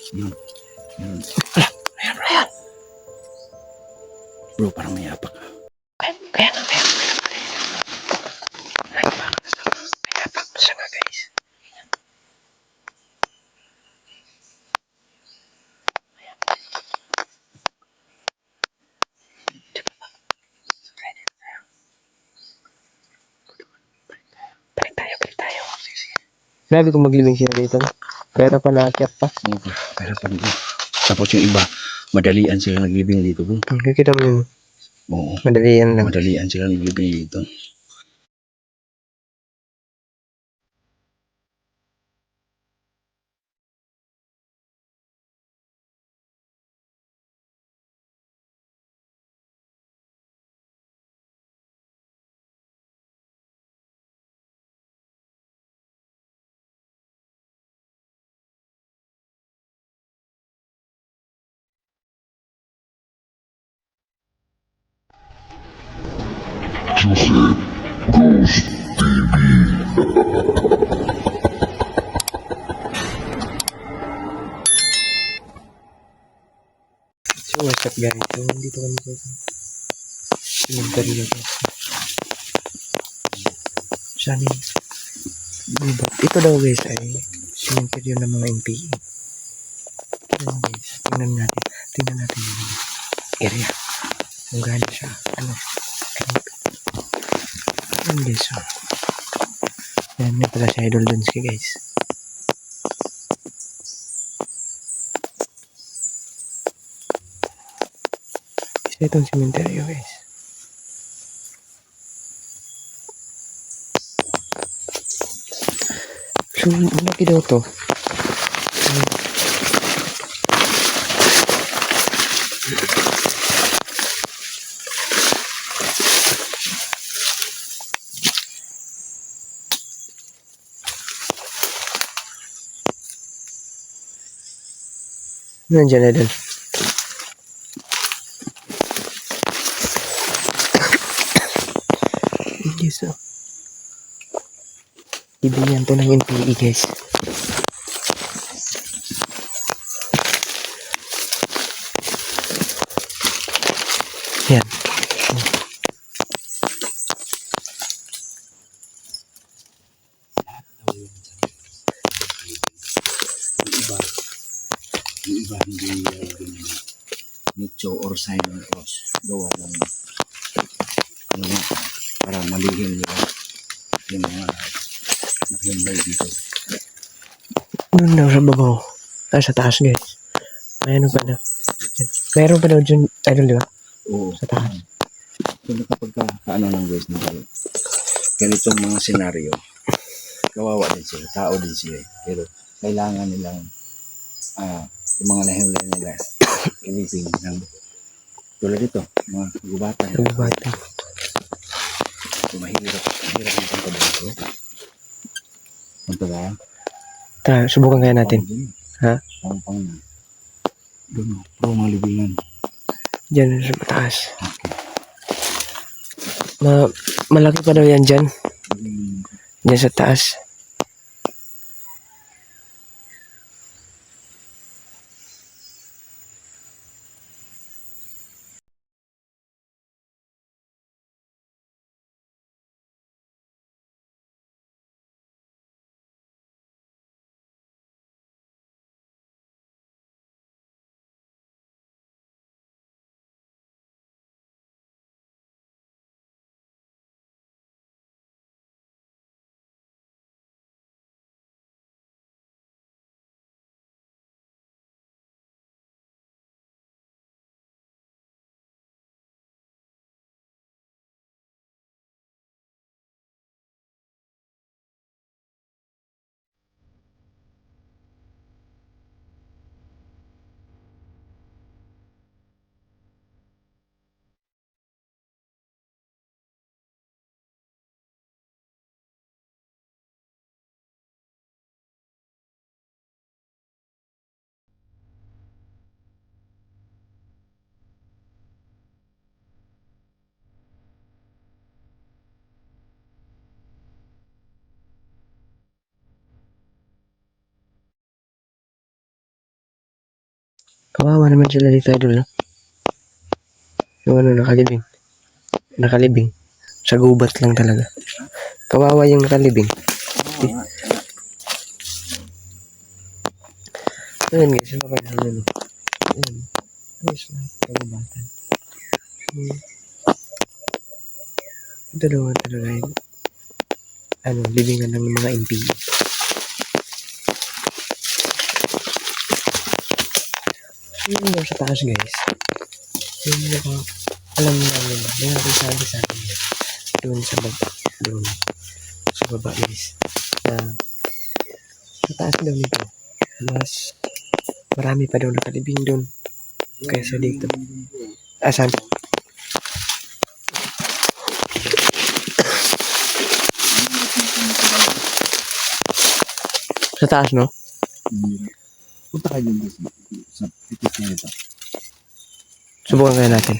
Yun. Ayan, Brian. Bro, parang may apak. Kaya nga. May apak siya nga, guys. Balik tayo. Grabe kung maglibing siya dito. Pero pa naakyat pa. Pero pa dito. Tapos yung iba, madalian sila naglibing dito, bro. Kita mo yun. Oo. Madalian lang. Madalian sila naglibing dito. So what's up guys? So dito kami sa cemetery guys. Saan yun? Ito daw guys ay cemetery ng mga NPA. Ito guys, tingnan natin yung area. Kung gaano siya, Ayan guys, so. Ayan na pala si Idol Dunsky guys. Isa itong cemetery guys. So, malaki daw to. Nandiyan Idol. Yes, so. Ibigyan to ng NPE guys. Yan. Yung iba hindi nicho or sign of cross. Gawa lang. Para malihim nila yung mga nakimbay dito. Doon daw sa babaw. Sa taas guys. Mayroon pa daw. Mayroon pa daw dyan, Idol, di ba? Oo. Sa taas. Kung kapag kaano lang guys, ganitong mga senaryo, kawawa din sila, tao din sila. Pero kailangan nilang yung mga nahimlay nila ilipin ng tulad dito, mga gubatan. Gubatan. So, mahirap yung punta dito. Punta ba? Tara, subukan kaya natin. Ha? Pang na. Doon, pro mga libingan. Diyan sa taas. Malaki pa daw yan dyan. Diyan sa taas. Kawawa naman sila dito, idol. No? Yung ano, nakalibing. Nakalibing. Sa gubat lang talaga. Kawawa yung nakalibing. Ayun guys, ano kaya ano? Ayun. Ayos na. Kagubatan. Dalawa talaga yun. Ano, libingan ng mga NPE. Yun daw sa taas guys. Yun yung alam namin. May nakisabi sa akin yun. Doon sa baba. Doon. Sa baba guys. Na sa taas daw nito. Mas marami pa daw nakalibing doon. Kaysa dito. Asan? Sa taas, no? Punta kayo dun sa pitis na ito. Subukan kaya natin.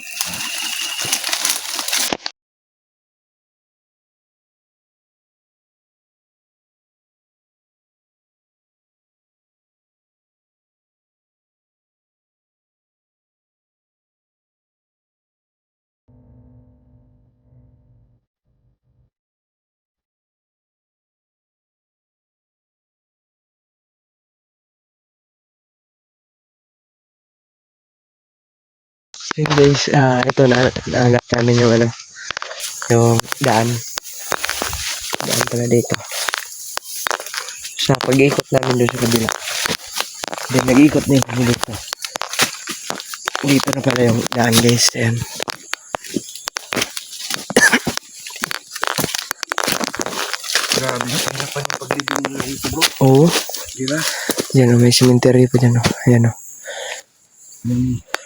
So guys, ito nahanap namin yung ano, yung daan. Daan pala dito. Sa pag-ikot namin doon sa kabila. Then nag-ikot na yung dito. Dito na pala yung daan guys. Ayan. Grabe, harapan yung paglibing nila dito bro. Oo. Diba? Diyan o, may cemetery pa dyan o. Ayan o.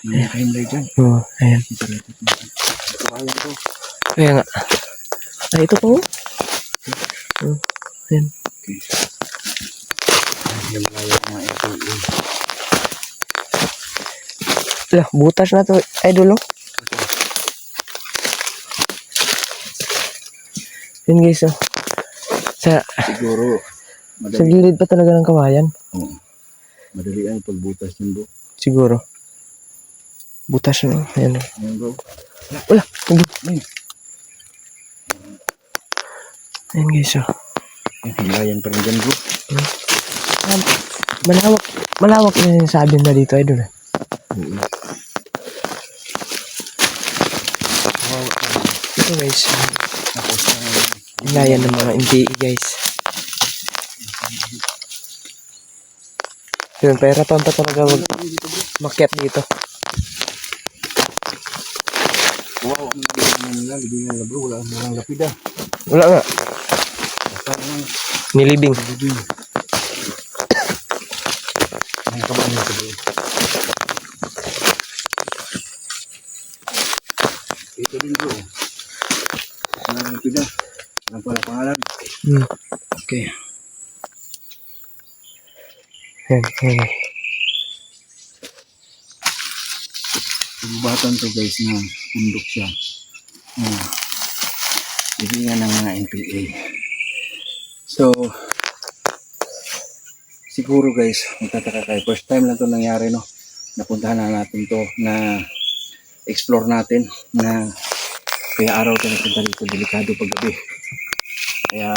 May timeline dyan. Oo, ayan. Kaya ito. Kaya nga. Ay, ito po. Oh, ayan. Okay. Yung layo mga FAA. Lah, butas na to. Idol o. Yan guys o. Siguro, Sa gilid pa talaga ng kawayan. Oo. Madali ang pagbutas yun bro. Siguro. Butas na. Ayan o. Ayan bro. Wala. Ayan guys o. Himlayan pa rin dyan bro. Malawak. Malawak na yung sabi na dito, idol. Oo. Ito guys. Tapos, Himlayan ng mga NPE guys. Yun, pahirapan pa talaga makyat dito. wow, ang libingan nila. Libingan nila bro. Wala ang lapida. Wala nga. Basta naman. Nilibing. Libing. Ang kabahan nito bro. Ito din bro. Walang lapida. Walang pala pangalan. Okay. Ayan, ayan. Pagubatan to guys na bundok siya. Libingan ng mga NPA. So, siguro guys, magtataka kayo. First time lang to nangyari, no? Napuntahan na natin to, na explore natin, na kaya araw to napunta dito, delikado paggabi. Kaya,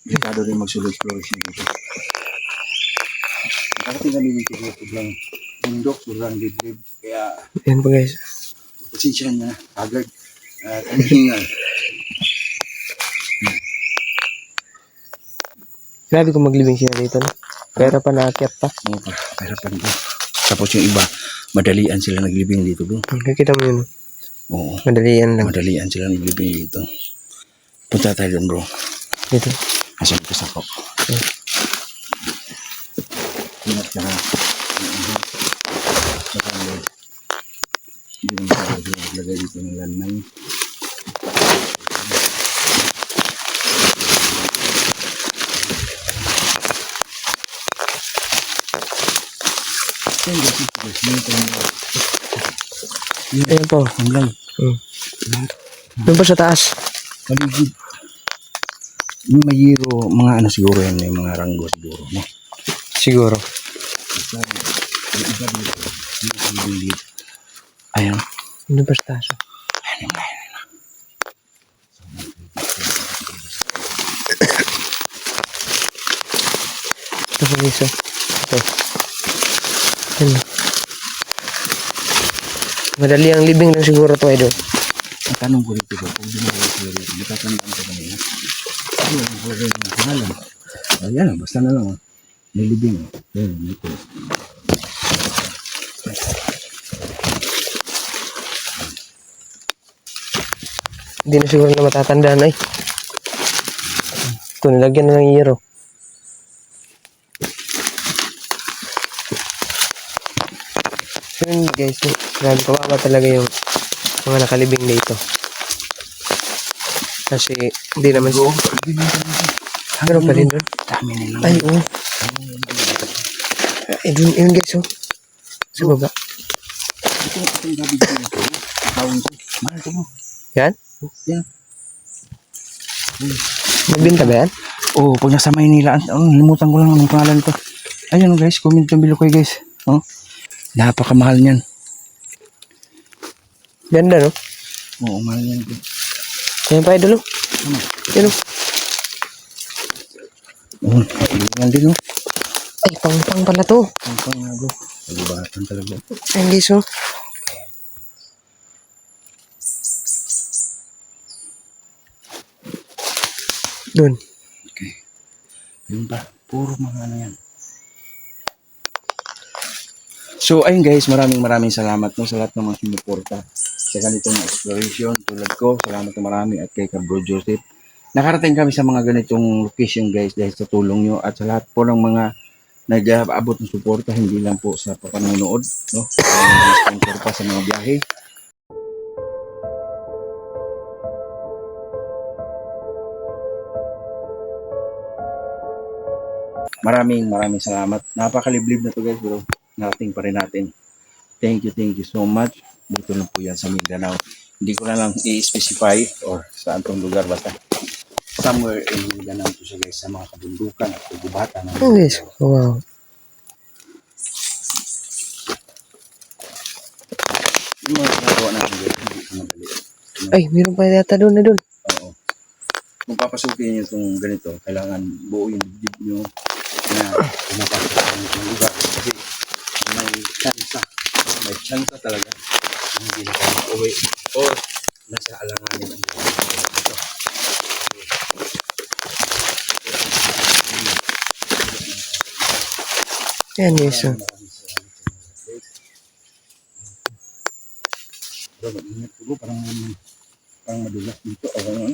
delikado rin mag-solo exploration dito. Nakarating kami dito lang bundok, sobrang liblib. Kaya, Ayan po guys. pasensya na, agad, at ang hingal. Grabe kung maglibing sila dito, no? Pero pa naakyat pa. Oo pa, harapan ko. Tapos yung iba, madalian sila naglibing dito bro. Nakikita mo yun, no? Oo, Madalian lang. madalian sila naglibing dito. Punta tayo doon bro. Dito. Asan ko sa ko. Ingat ka ha. Saka hindi naman tayo maglagay dito ng landmine. Ayan po. Hanggang Doon pa sa taas. paligid. Yung mayiro, mga ano siguro yan, may mga ranggo siguro. No? Siguro. Yung iba dito. Yung bilid. Ayun. Ano ba taso? Ayun yung bahay nila. Ito po guys, oh. Ito. Ano? Madali ang living lang siguro to, idol. Ang tanong ko rito ba, kung dumawa ko rito, nakatandaan ko kanina. Ano ang kalagay ng pangalan? Ayan, basta na lang. Nilibing. Ayan, dito. Hindi na siguro na matatandaan ay. Ito, nilagyan na ng yero. So yun guys, grabe kawawa talaga yung mga nakalibing dito. Kasi hindi naman siya. Meron pa din doon. Dami nila. Ay, oo. Ay, doon yun guys, oh. Sa baba. Itong gabi ko ito. Tawon ko. Mahal ko mo. Yan? Yan. Magbinta ba yan? Oh, pag nasa Maynila, limutan ko lang ang pangalan ko. Ayun guys, comment yung bilo ko guys. Oh, napakamahal niyan. Ganda, no? Oo, mahal niyan. Ayan pa, idol, oh. Ano? Yan, oh. Oh, yan din oh. Ay, pang pala to. Ang pangago. Nagubatan talaga. Ayan guys, oh. Doon. Okay. Yun pa. Puro mga ano yan. So, ayun guys, maraming salamat no, sa lahat ng mga sumuporta sa ganitong exploration. Tulad ko, salamat na marami at kay Bro Joseph. Nakarating kami sa mga ganitong location guys dahil sa tulong nyo at sa lahat po ng mga nag-aabot ng suporta, hindi lang po sa papanonood, no? Sponsor pa sa mga biyahe. Maraming salamat. Napakaliblib na to guys, bro. Narating pa rin natin. Thank you so much. Dito lang po yan sa Mindanao. Hindi ko na lang i-specify or saan tong lugar, basta somewhere in Mindanao to siya guys, sa mga kabundukan at kagubatan. Ayan guys, wow. Yung mga ginagawa natin guys, hindi ko madali. Ay, meron pa yata doon na doon. Oo. Kung papasukin nyo itong ganito, kailangan buo yung dibdib nyo na pumapasok sa ganitong lugar. Kasi may chance talaga na hindi na kayo mauwi or nasa alanganin ang mga dito. Ayan guys, oh. Bro, mag-ingat po, parang madulas dito. O ano,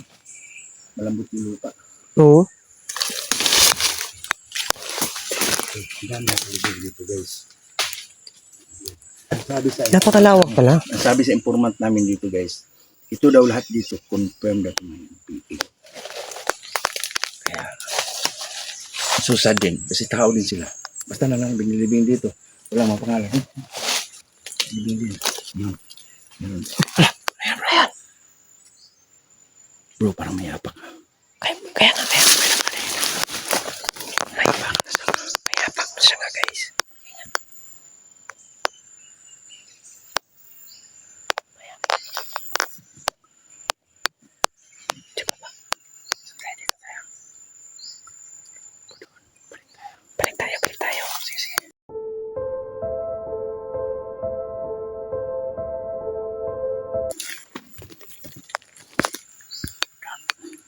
malambot yung lupa. Oo. Okay, dami na kaligid dito guys. Ang sabi sa Napakalawak pala. Ang sabi sa informant namin dito guys, ito daw lahat dito confirmed at may NPA. Kaya susad din kasi tao din sila. Basta na lang binilibing dito. Wala mga pangalan. Binilibing din. Yun. Yun. Ayan. Bro, parang may apak. Kaya nga, may apak na siya nga guys. Balik tayo. Sige.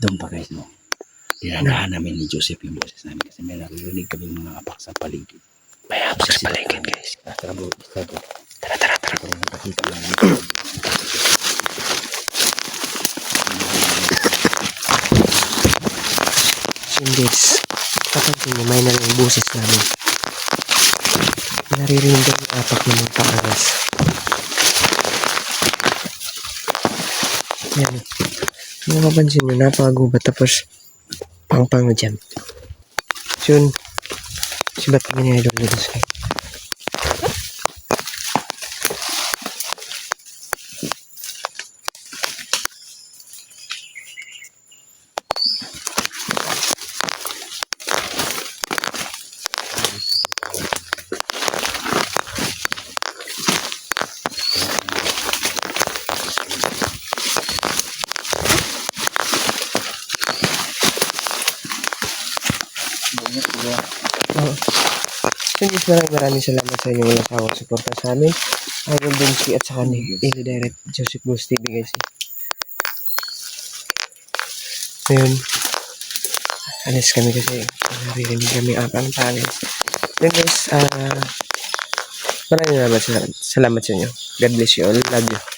Doon pa guys, no? Dinadaan namin ni Joseph yung boses namin kasi may naririnig kami mga apak sa paligid. May apak sa paligid guys. Tara bro. Tara. Parang nakakita lang dito. So guys, kapag may na yung boses namin. Naririnig ang apak ng mga paa guys. Yan. Kung mapapansin nyo, napakagubat tapos pang na dyan. So yun, sibat kami niya idol dito sa Oo. So guys, maraming salamat sa inyong walang sawang suporta sa amin. Idol Benji at saka ni Ili Direct Joseph Boost TV guys. Ngayon, alis kami kasi naririnig kami ang pangin. Then guys, maraming salamat sa inyo. God bless you all. Love you.